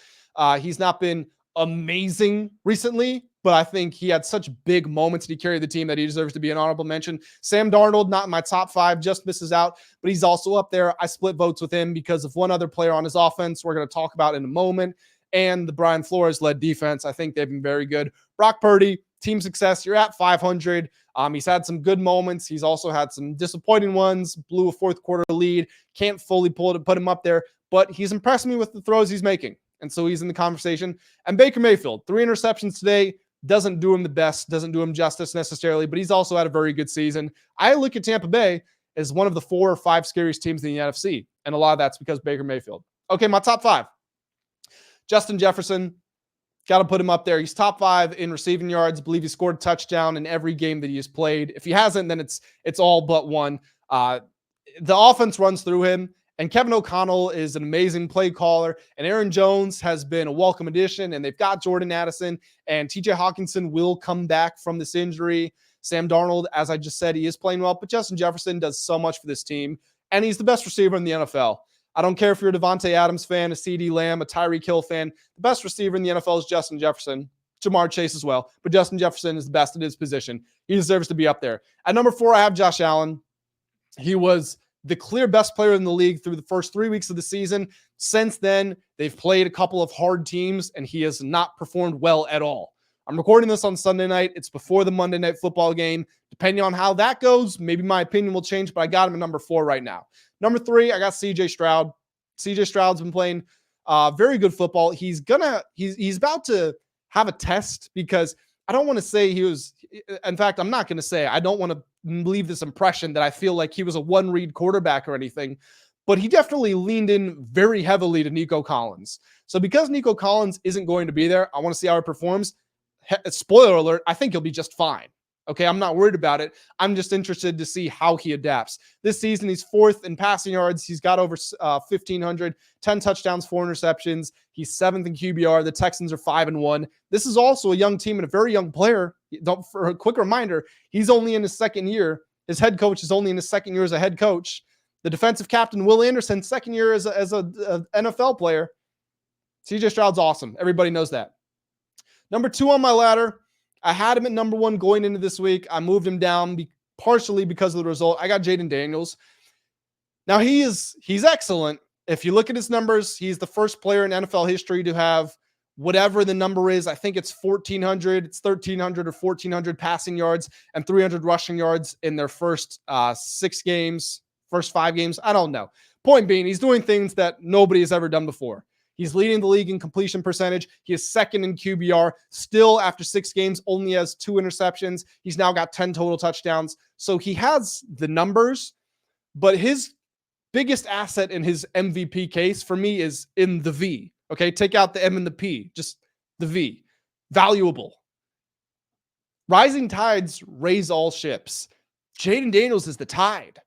He's not been amazing recently, but I think he had such big moments and he carried the team that he deserves to be an honorable mention. Sam Darnold, not in my top 5, just misses out, but he's also up there. I split votes with him because of one other player on his offense we're going to talk about in a moment, and the Brian Flores-led defense. I think they've been very good. Brock Purdy, team success. You're at 500. He's had some good moments. He's also had some disappointing ones. Blew a fourth quarter lead. Can't fully put him up there, but he's impressed me with the throws he's making. And so he's in the conversation. And Baker Mayfield, 3 interceptions today. Doesn't do him the best, doesn't do him justice necessarily, but he's also had a very good season. I look at Tampa Bay as one of the 4 or 5 scariest teams in the NFC, and a lot of that's because Baker Mayfield. Okay, my top 5. Justin Jefferson, Got to put him up there. He's top 5 in receiving yards. I believe he scored a touchdown in every game that he has played. If he hasn't, then it's all but one. The offense runs through him, and Kevin O'Connell is an amazing play caller, and Aaron Jones has been a welcome addition, and they've got Jordan Addison, and TJ Hawkinson will come back from this injury. Sam Darnold, as I just said, he is playing well, but Justin Jefferson does so much for this team, and he's the best receiver in the NFL. I don't care if you're a Devontae Adams fan, a CeeDee Lamb, a Tyreek Hill fan. The best receiver in the NFL is Justin Jefferson. Jamar Chase as well, but Justin Jefferson is the best at his position. He deserves to be up there. At number 4, I have Josh Allen. He was the clear best player in the league through the first 3 weeks of the season. Since then, they've played a couple of hard teams, and he has not performed well at all. I'm recording this on Sunday night. It's before the Monday Night Football game. Depending on how that goes, maybe my opinion will change, but I got him at number 4 right now. Number 3, I got C.J. Stroud. C.J. Stroud's been playing very good football. He's about to have a test because I don't want to say he was, in fact, I'm not going to say, I don't want to leave this impression that I feel like he was a one-read quarterback or anything, but he definitely leaned in very heavily to Nico Collins. So because Nico Collins isn't going to be there, I want to see how he performs. Spoiler alert, I think he'll be just fine. Okay, I'm not worried about it. I'm just interested to see how he adapts. This season, he's 4th in passing yards. He's got over 1,500, 10 touchdowns, 4 interceptions. He's 7th in QBR. The Texans are 5-1. This is also a young team and a very young player. For a quick reminder, he's only in his 2nd year. His head coach is only in his 2nd year as a head coach. The defensive captain, Will Anderson, 2nd year as a NFL player. CJ Stroud's awesome. Everybody knows that. Number 2 on my ladder, I had him at number 1 going into this week. I moved him down partially because of the result. I got Jayden Daniels. Now, he's excellent. If you look at his numbers, he's the first player in NFL history to have whatever the number is. I think it's 1,400. It's 1,300 or 1,400 passing yards and 300 rushing yards in their first 6 games, first 5 games. I don't know. Point being, he's doing things that nobody has ever done before. He's leading the league in completion percentage. He is 2nd in QBR. Still, after 6 games, only has 2 interceptions. He's now got 10 total touchdowns. So he has the numbers, but his biggest asset in his MVP case for me is in the V. Okay, take out the M and the P, just the V. Valuable. Rising tides raise all ships. Jayden Daniels is the tide.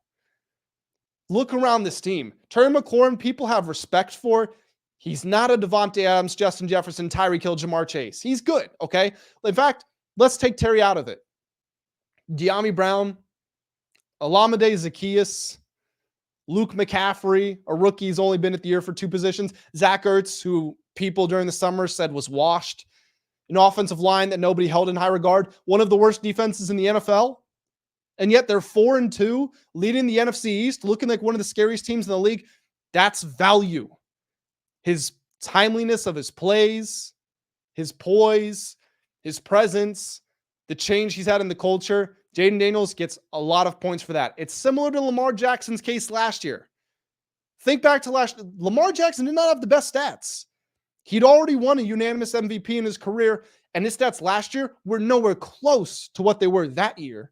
Look around this team. Terry McLaurin, people have respect for. He's not a Devontae Adams, Justin Jefferson, Tyreek Hill, Jamar Chase. He's good, okay? In fact, let's take Terry out of it. De'Ami Brown, Olamide Zaccheaus, Luke McCaffrey, a rookie, he's only been at the year for 2 positions. Zach Ertz, who people during the summer said was washed. An offensive line that nobody held in high regard. One of the worst defenses in the NFL. And yet they're 4-2, leading the NFC East, looking like one of the scariest teams in the league. That's value. His timeliness of his plays, his poise, his presence, the change he's had in the culture. Jayden Daniels gets a lot of points for that. It's similar to Lamar Jackson's case last year. Think back to Lamar Jackson did not have the best stats. He'd already won a unanimous MVP in his career, and his stats last year were nowhere close to what they were that year.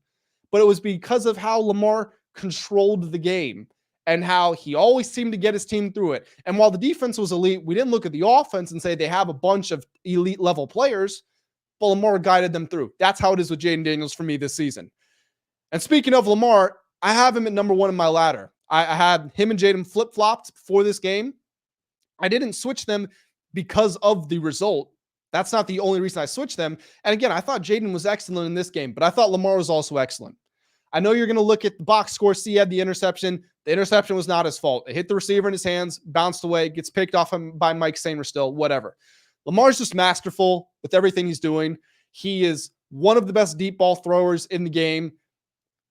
But it was because of how Lamar controlled the game and how he always seemed to get his team through it. And while the defense was elite, we didn't look at the offense and say they have a bunch of elite level players, but Lamar guided them through. That's how it is with Jayden Daniels for me this season. And speaking of Lamar, I have him at number 1 in my ladder. I had him and Jayden flip-flopped for this game. I didn't switch them because of the result. That's not the only reason I switched them. And again, I thought Jayden was excellent in this game, but I thought Lamar was also excellent. I know you're going to look at the box score, see he had the interception. The interception was not his fault. It hit the receiver in his hands, bounced away, gets picked off him by Mike Sainristil, whatever. Lamar's just masterful with everything he's doing. He is one of the best deep ball throwers in the game.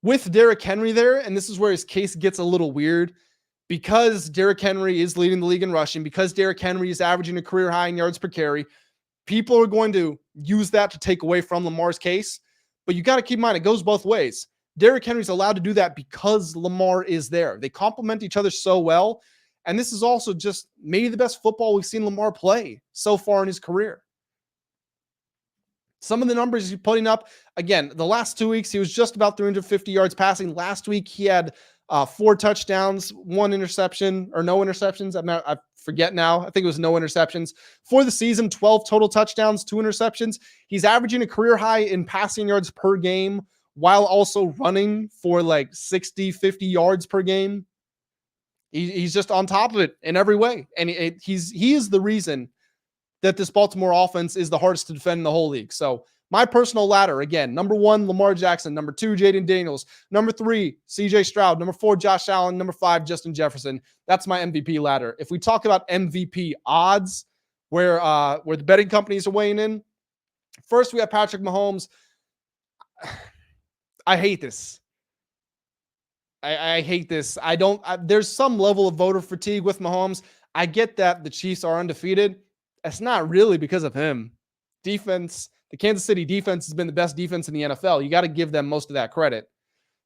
With Derrick Henry there, and this is where his case gets a little weird, because Derrick Henry is leading the league in rushing, because Derrick Henry is averaging a career high in yards per carry, people are going to use that to take away from Lamar's case. But you got to keep in mind, it goes both ways. Derrick Henry's allowed to do that because Lamar is there. They complement each other so well. And this is also just maybe the best football we've seen Lamar play so far in his career. Some of the numbers he's putting up, again, the last 2 weeks, he was just about 350 yards passing. Last week, he had 4 touchdowns, 1 interception, or no interceptions. I forget now. I think it was no interceptions. For the season, 12 total touchdowns, 2 interceptions. He's averaging a career high in passing yards per game while also running for like 60, 50 yards per game. He's just on top of it in every way. And he is the reason that this Baltimore offense is the hardest to defend in the whole league. So my personal ladder, again, number 1, Lamar Jackson. Number 2, Jayden Daniels. Number 3, CJ Stroud. Number 4, Josh Allen. Number 5, Justin Jefferson. That's my MVP ladder. If we talk about MVP odds, where the betting companies are weighing in, first we have Patrick Mahomes. I hate this. I hate this. There's some level of voter fatigue with Mahomes. I get that the Chiefs are undefeated. It's not really because of him. Defense, the Kansas City defense has been the best defense in the NFL. You got to give them most of that credit.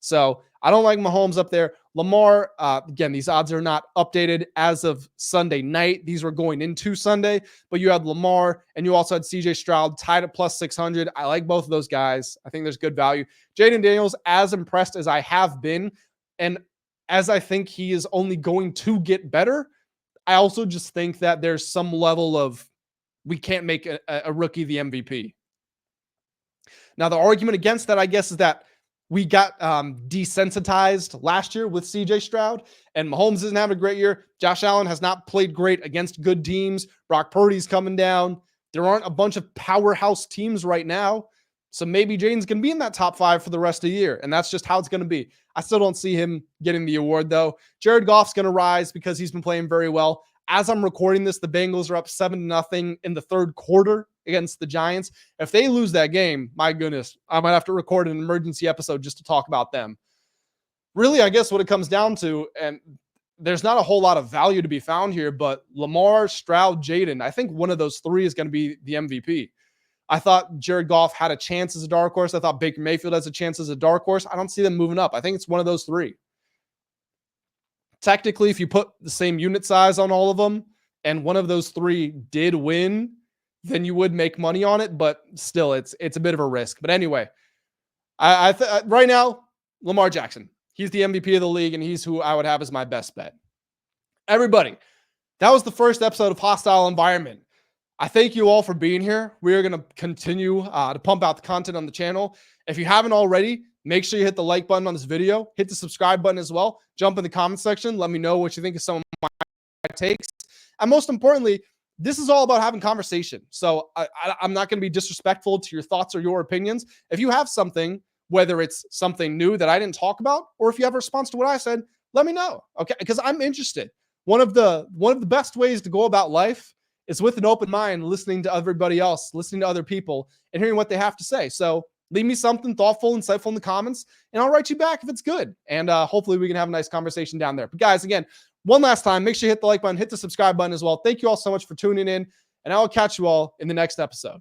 So I don't like Mahomes up there. Lamar, again, these odds are not updated as of Sunday night. These were going into Sunday, but you had Lamar and you also had CJ Stroud tied at plus 600. I like both of those guys. I think there's good value. Jayden Daniels, as impressed as I have been, and as I think he is only going to get better, I also just think that there's some level of we can't make a rookie the MVP. Now, the argument against that, I guess, is that we got desensitized last year with CJ Stroud, and Mahomes isn't having a great year. Josh Allen has not played great against good teams. Brock Purdy's coming down. There aren't a bunch of powerhouse teams right now. So maybe Jayden's going to be in that top 5 for the rest of the year, and that's just how it's going to be. I still don't see him getting the award, though. Jared Goff's going to rise because he's been playing very well. As I'm recording this, the Bengals are up 7-0 in the third quarter against the Giants. If they lose that game, my goodness, I might have to record an emergency episode just to talk about them. Really, I guess what it comes down to, and there's not a whole lot of value to be found here, but Lamar, Stroud, Jayden, I think one of those 3 is going to be the MVP. I thought Jared Goff had a chance as a dark horse. I thought Baker Mayfield has a chance as a dark horse. I don't see them moving up. I think it's one of those 3. Technically, if you put the same unit size on all of them and one of those 3 did win, then you would make money on it. But still, it's a bit of a risk. But anyway, right now, Lamar Jackson. He's the MVP of the league, and he's who I would have as my best bet. Everybody, that was the first episode of Hostile Environment. I thank you all for being here. We are going to continue to pump out the content on the channel. If you haven't already, make sure you hit the like button on this video. Hit the subscribe button as well. Jump in the comment section. Let me know what you think of some of my takes. And most importantly, this is all about having conversation. So I'm not going to be disrespectful to your thoughts or your opinions. If you have something, whether it's something new that I didn't talk about, or if you have a response to what I said, let me know. Okay, because I'm interested. One of the best ways to go about life is with an open mind, listening to everybody else, listening to other people, and hearing what they have to say. So leave me something thoughtful, insightful in the comments, and I'll write you back if it's good. And hopefully we can have a nice conversation down there. But guys, again, one last time, make sure you hit the like button, hit the subscribe button as well. Thank you all so much for tuning in, and I will catch you all in the next episode.